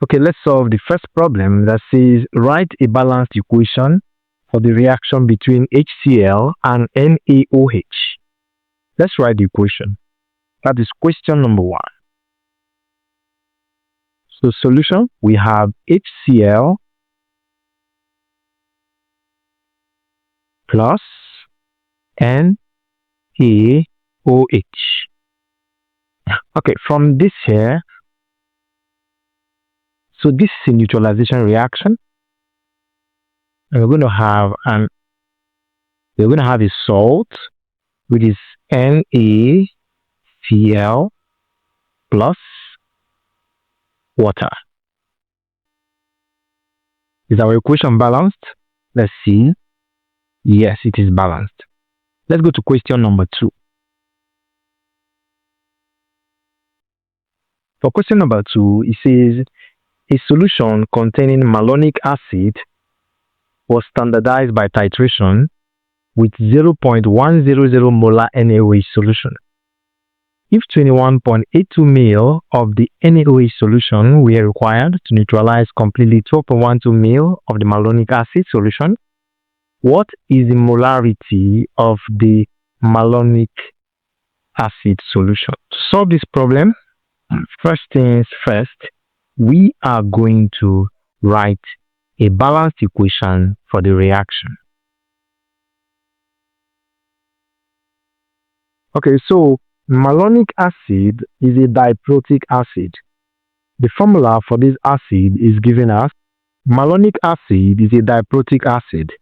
Okay, let's solve the first problem that says write a balanced equation for the reaction between HCl and NaOH. Let's write the equation. That is question number 1. So solution, we have HCl plus NaOH. Okay, from this here, so this is a neutralization reaction. And we're going to have a salt, which is NaCl plus water. Is our equation balanced? Let's see. Yes, it is balanced. Let's go to question number 2. For question number 2, it says a solution containing malonic acid was standardized by titration with 0.100 molar NaOH solution. If 21.82 ml of the NaOH solution were required to neutralize completely 12.12 ml of the malonic acid solution, what is the molarity of the malonic acid solution? To solve this problem, first things first, we are going to write a balanced equation for the reaction. Okay, so malonic acid is a diprotic acid. The formula for this acid is given as malonic acid is a diprotic acid,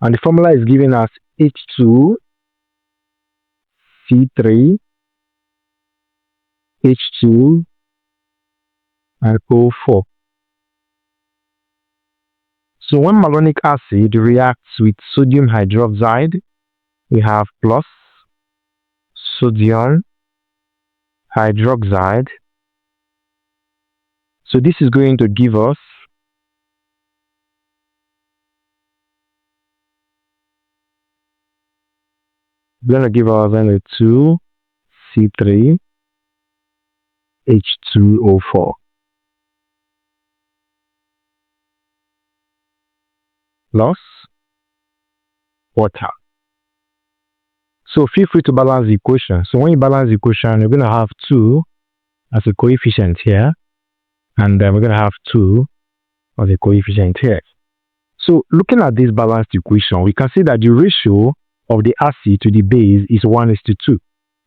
and the formula is given as H₂SO₄, H₂, and O4. So when malonic acid reacts with sodium hydroxide, we have plus sodium hydroxide. So this is going to give us N2C3 H₂O4 plus water. So feel free to balance the equation. So when you balance the equation, you're going to have 2 as a coefficient here, and then we're going to have 2 as a coefficient here. So looking at this balanced equation, we can see that the ratio of the acid to the base is 1:2.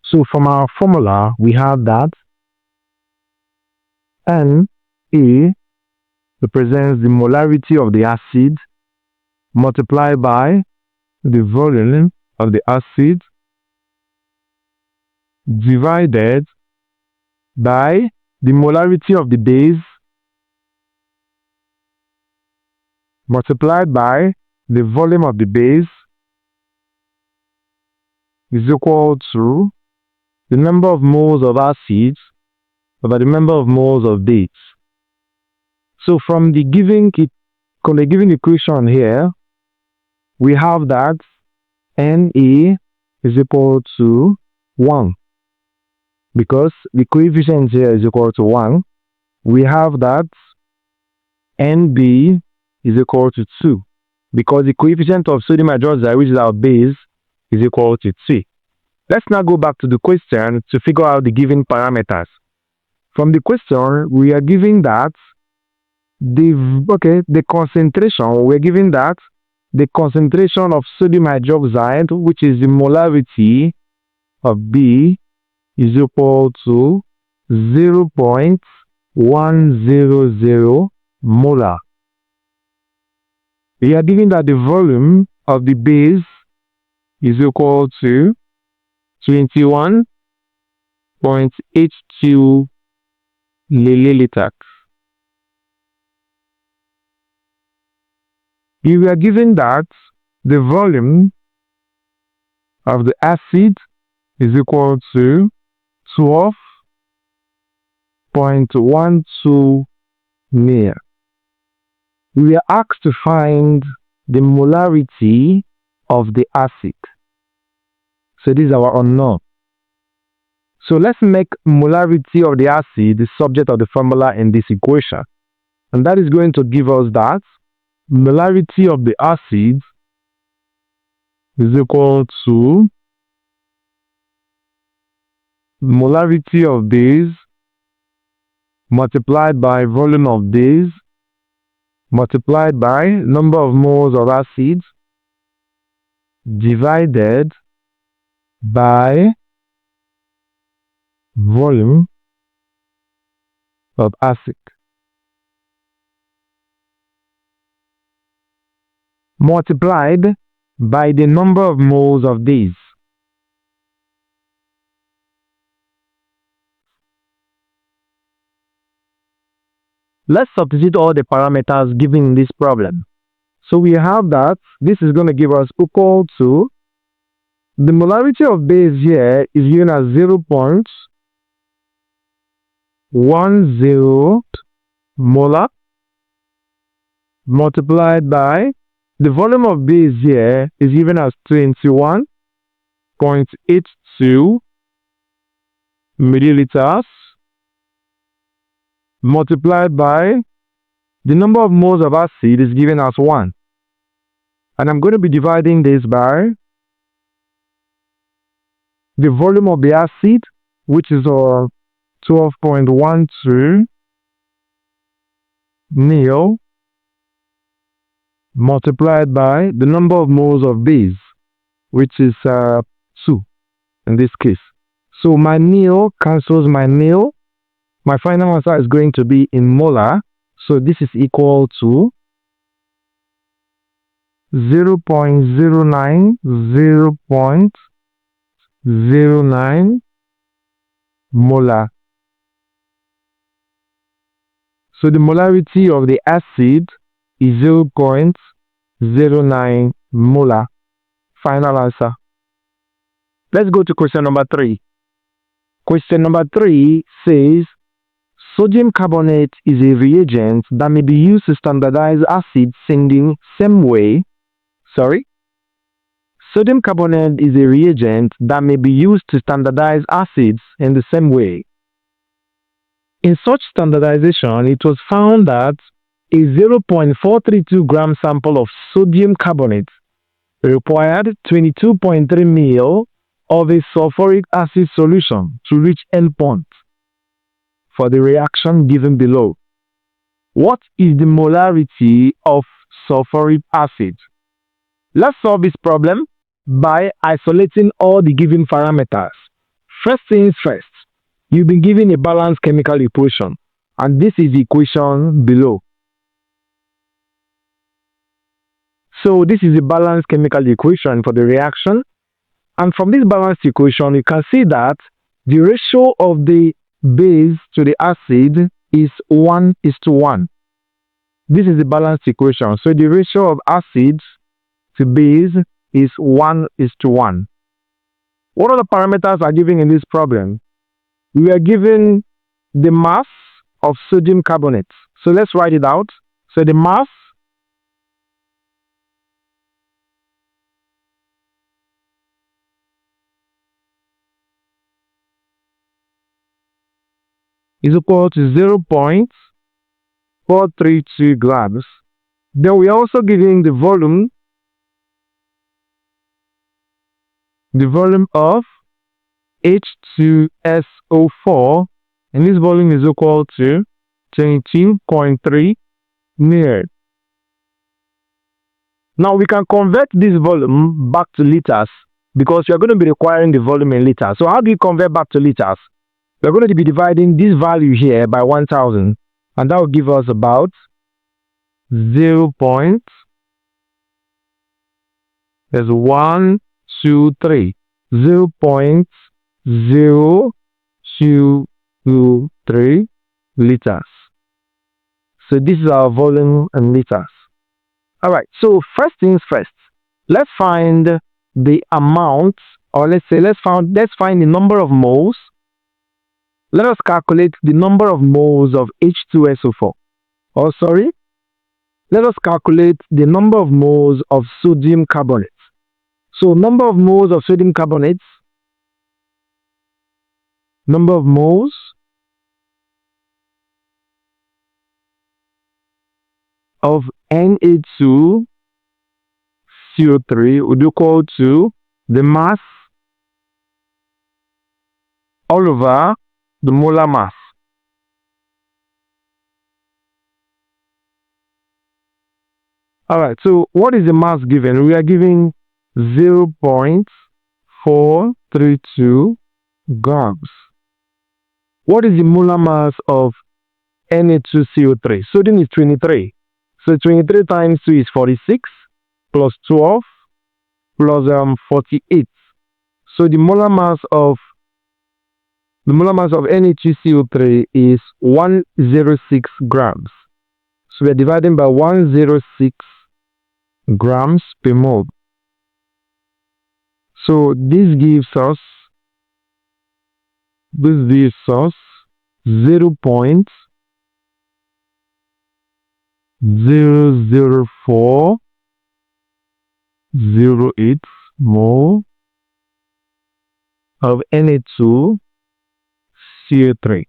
So from our formula, we have that Na represents the molarity of the acid multiplied by the volume of the acid divided by the molarity of the base multiplied by the volume of the base is equal to the number of moles of acid over the number of moles of base. So from the given equation here, we have that Na is equal to 1. Because the coefficient here is equal to 1, we have that Nb is equal to 2. Because the coefficient of sodium hydroxide, which is our base, is equal to 3. Let's now go back to the question to figure out the given parameters. From the question, we are given that the concentration of sodium hydroxide, which is the molarity of B, is equal to 0.100 molar. We are given that the volume of the base is equal to 21.82 milliliters. We are given that the volume of the acid is equal to 12.12 ml. We are asked to find the molarity of the acid. So this is our unknown. So let's make molarity of the acid the subject of the formula in this equation. And that is going to give us that molarity of the acid is equal to molarity of base multiplied by volume of base multiplied by number of moles of acid divided by volume of acid multiplied by the number of moles of these. Let's substitute all the parameters given in this problem. So we have that this is going to give us equal to the molarity of base here is given as 0.10 molar multiplied by the volume of base here is given as 21.82 milliliters multiplied by the number of moles of acid is given as 1. And I'm going to be dividing this by the volume of the acid, which is 12.12 ml multiplied by the number of moles of base, which is 2 in this case. So my ml cancels my ml. My final answer is going to be in molar. So this is equal to 0.09 molar. So the molarity of the acid is 0.09 molar. Final answer. Let's go to question number 3. Question number 3 says sodium carbonate is a reagent that may be used to standardize acids in the same way. Sodium carbonate is a reagent that may be used to standardize acids in the same way. In such standardization, it was found that a 0.432 gram sample of sodium carbonate required 22.3 ml of a sulphuric acid solution to reach endpoint for the reaction given below. What is the molarity of sulphuric acid? Let's solve this problem by isolating all the given parameters. First things first, you've been given a balanced chemical equation, and this is the equation below. So this is a balanced chemical equation for the reaction, and from this balanced equation you can see that the ratio of the base to the acid is 1:1. This is the balanced equation, so the ratio of acid to base is 1:1. What other parameters are given in this problem? We are given the mass of sodium carbonate. So let's write it out. So the mass is equal to 0.432 grams. Then we are also giving the volume of H₂SO₄, and this volume is equal to 17.3 ml. Now we can convert this volume back to liters because we are going to be requiring the volume in liters. So how do we convert back to liters? We are going to be dividing this value here by 1000, and that will give us about 0.023 liters. So this is our volume in liters. All right, so first things first, let's find the amount, or let's find the number of moles. Let us calculate the number of moles of H₂SO₄. Let us calculate the number of moles of sodium carbonate. So number of moles of sodium carbonate, number of moles of Na₂CO₃ would equal to the mass all over the molar mass. Alright, so what is the mass given? We are giving 0.432 grams. What is the molar mass of Na₂CO₃? Sodium is 23. So 23 times 2 is 46 plus 12 plus 48. So the molar mass of Na₂CO₃ is 106 grams. So we are dividing by 106 grams per mole. So this gives us 0.00408 mole of Na₂CO₃.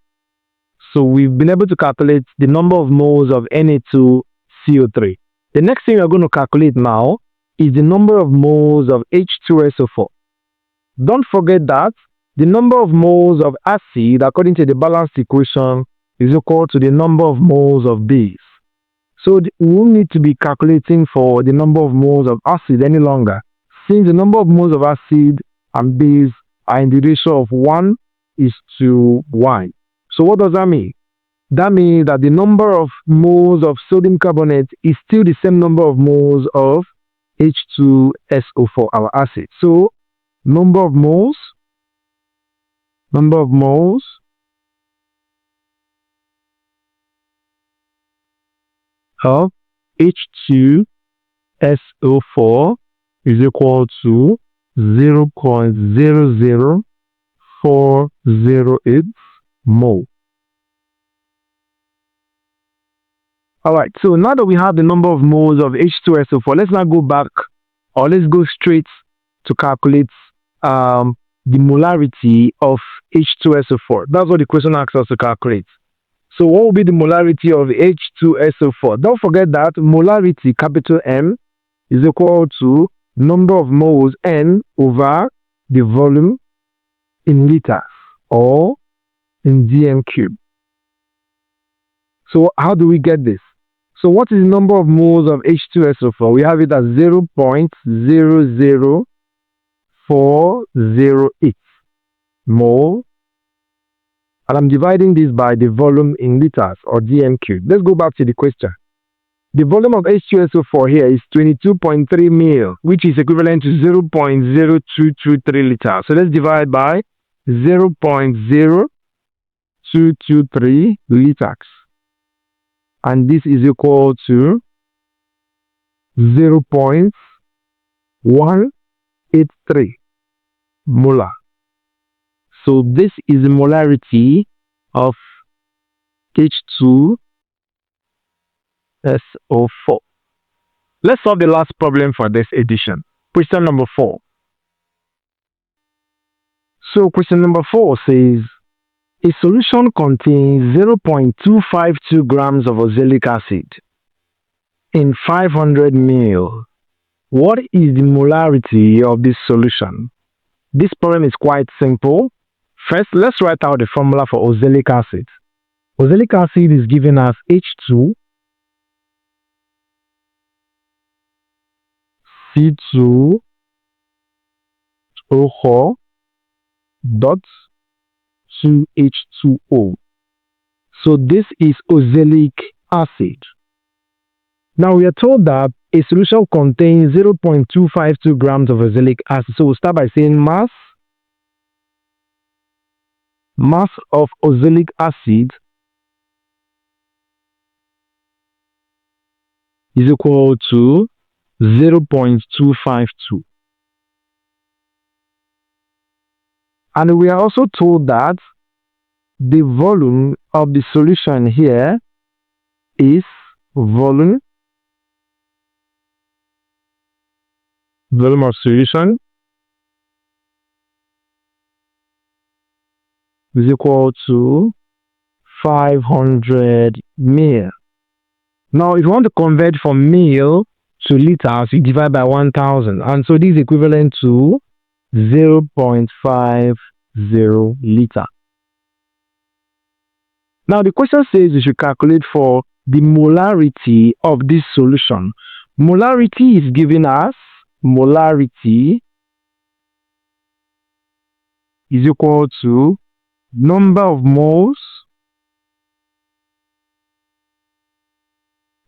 So we've been able to calculate the number of moles of Na₂CO₃. The next thing we're going to calculate now is the number of moles of H₂SO₄. Don't forget that the number of moles of acid, according to the balanced equation, is equal to the number of moles of base. So we won't need to be calculating for the number of moles of acid any longer, since the number of moles of acid and base are in the ratio of 1:1. So what does that mean? That means that the number of moles of sodium carbonate is still the same number of moles of H₂SO₄, our acid. So number of moles of H₂SO₄ is equal to 0.00408 mole. Alright, so now that we have the number of moles of H₂SO₄, let's now go back, or let's go straight to calculate the molarity of H₂SO₄. That's what the question asks us to calculate. So what will be the molarity of H₂SO₄? Don't forget that molarity, capital M, is equal to number of moles N over the volume in liters or in dm cube. So how do we get this? So what is the number of moles of H₂SO₄? We have it as 0.00408 mole. And I'm dividing this by the volume in liters or dm cube. Let's go back to the question. The volume of H₂SO₄ here is 22.3 ml, which is equivalent to 0.0223 liters. So let's divide by 0.0223 liters. And this is equal to 0.183 molar. So this is the molarity of H₂SO₄. Let's solve the last problem for this edition. Question number 4. So question number 4 says, a solution contains 0.252 grams of oxalic acid in 500 ml. What is the molarity of this solution? This problem is quite simple. First, let's write out the formula for oxalic acid. Oxalic acid is given as H₂CO₃ dot 2H₂O. So this is oxalic acid. Now we are told that a solution contains 0.252 grams of oxalic acid. So we'll start by saying mass of oxalic acid is equal to 0.252. And we are also told that the volume of the solution here is volume of solution is equal to 500 ml. Now, if you want to convert from mil to liters, you divide by 1000. And so this is equivalent to 0.50 liter. Now, the question says we should calculate for the molarity of this solution. Molarity is giving us molarity is equal to number of moles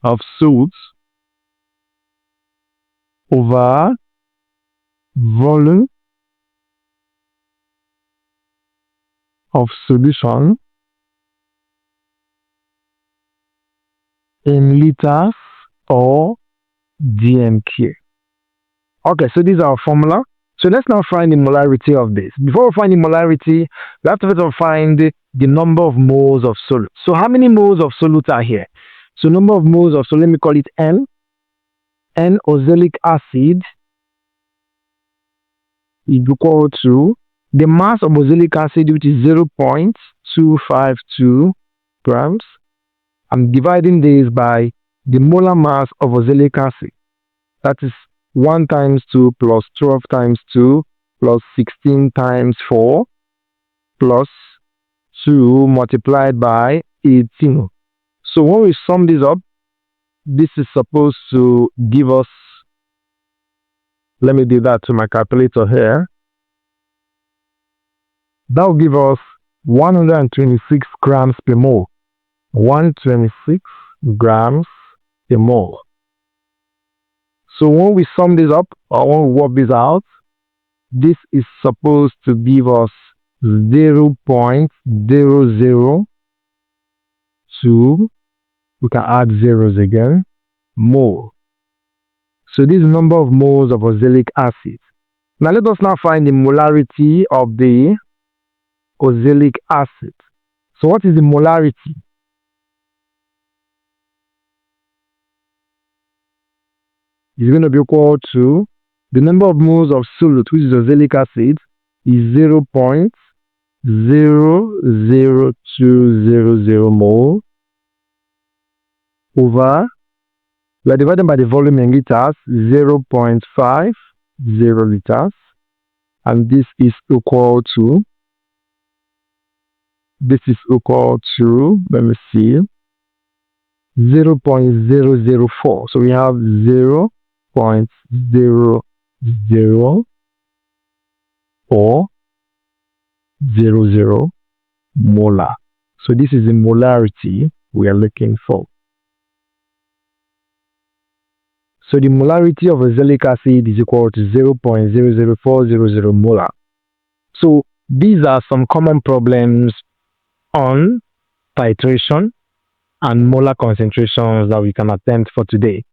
of salts over volume of solution in liters or dmK. Okay, so this is our formula. So let's now find the molarity of this. Before we find the molarity, we have to first find the number of moles of solute. So how many moles of solute are here? So number of moles of solute, let me call it N. N-oxalic acid is equal to the mass of oxalic acid, which is 0.252 grams. I'm dividing this by the molar mass of oxalic acid. That is 1 times 2 plus 12 times 2 plus 16 times 4 plus 2 multiplied by 18. So when we sum this up, this is supposed to give us, let me do that to my calculator here. That will give us 126 grams per mole. 126 grams per mole. So when we sum this up, or when we work this out, this is supposed to give us 0.002, we can add zeros again, mole. So this is the number of moles of oxalic acid. Now let us now find the molarity of the oxalic acid. So what is the molarity? Is going to be equal to the number of moles of solute, which is oxalic acid, is 0.00200 mole over, we are dividing by the volume in liters, 0.50 liters, and this is equal to, let me see, 0.004. So we have 0.00400 molar. So this is the molarity we are looking for. So the molarity of oxalic acid is equal to 0.00400 molar. So these are some common problems on titration and molar concentrations that we can attempt for today.